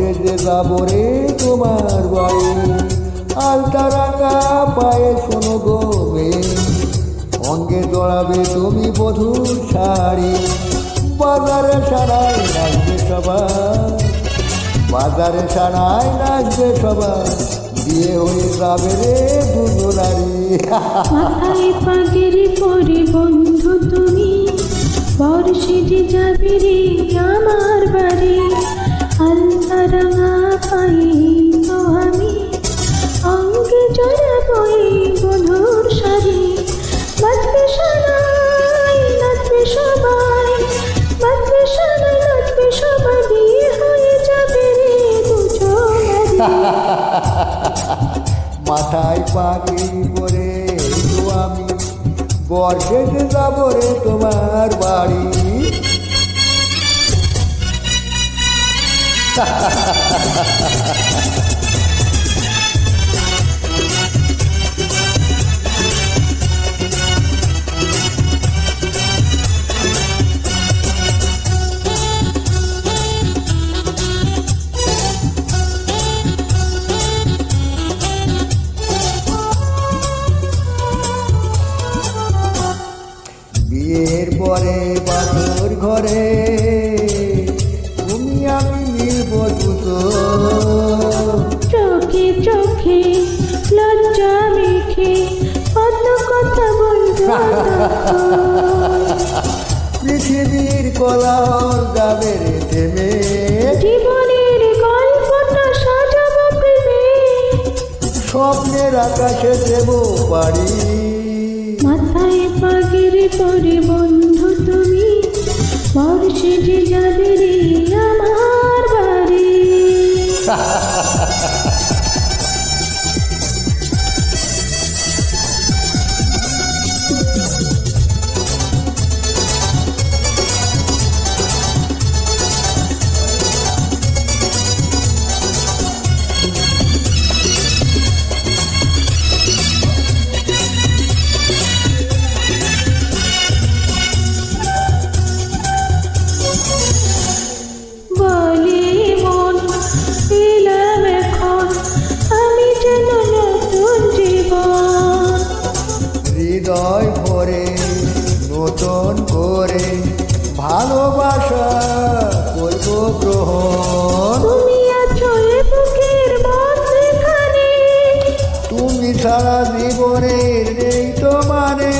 সেজে যাবো রে তোমার বাড়ি। আলতা রাখা পায়ে শোনো গো মেয়ে, অঙ্গে জড়াবে তুমি বধূর শাড়ি। বাজারে সারাই নাচবে সবাই, বাজারে সারাই নাচবে সবাই, বিয়ে হয়ে যাবে রে দুজনারি। মাথায় পাগের পরে বন্ধু তুমি, বর্ষে যে যাবে রে আমার বাড়ি। আলতা রাঙা পায়ে তো আমি, অঙ্গে জড়াবো এই বধূর শাড়ি। বাজবে সানাই নাচবে সবাই, বাজবে সানাই নাচবে সবাই, বিয়ে হয়ে যাবে রে দুজনারি। মাথায় পাগড়ি পরে তো আমি, বর্ষেতে যাবো রে তোমার বাড়ি। বিয়ের পরে বাসর ঘরে তুমি আমি মিলব দুটো, চোখে চোখে লজ্জা মেখে কত কথা বলবো। পৃথিবীর কোলাহল যাবে রে থেমে, জীবনের গল্পটা সাজাবো প্রেমে, স্বপ্নের আকাশে দেব পারি। মাথায় পাগের পরে বন্ধু তুমি, বর্ষে যে যাবে রে আমার বাড়ি। বলে মন পেলাম এখন আমি যেন নতুন জীবন। হৃদয় ভরে নতুন করে ভালোবাসা করব গ্রহণ। তুমি আছো এ বুকের মধ্যখানে, তুমি ছাড়া জীবনের নেই তো মানে।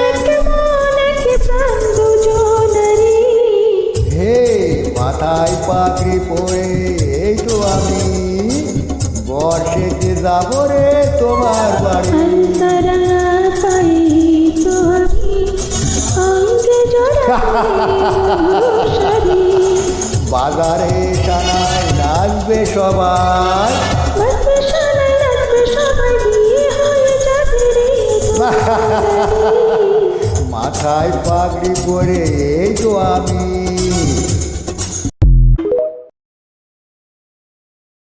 এক মন এক প্রাণ দুজনারি। হে মাথায় পাগড়ি পরে এই তো আমি, বর্ষেতে যাবো রে তোমার বাড়ি। আলতা রাঙা পায়ে তো আমি, অঙ্গে জড়াবো শাড়ি। বাজারে সানায় নাচবে সবাই, বাজবে সানাই নাচবে সবাই, বিয়ে হয়ে যাবে রে দুজনারি। মাথায় পাগড়ি পরে এই তো আমি,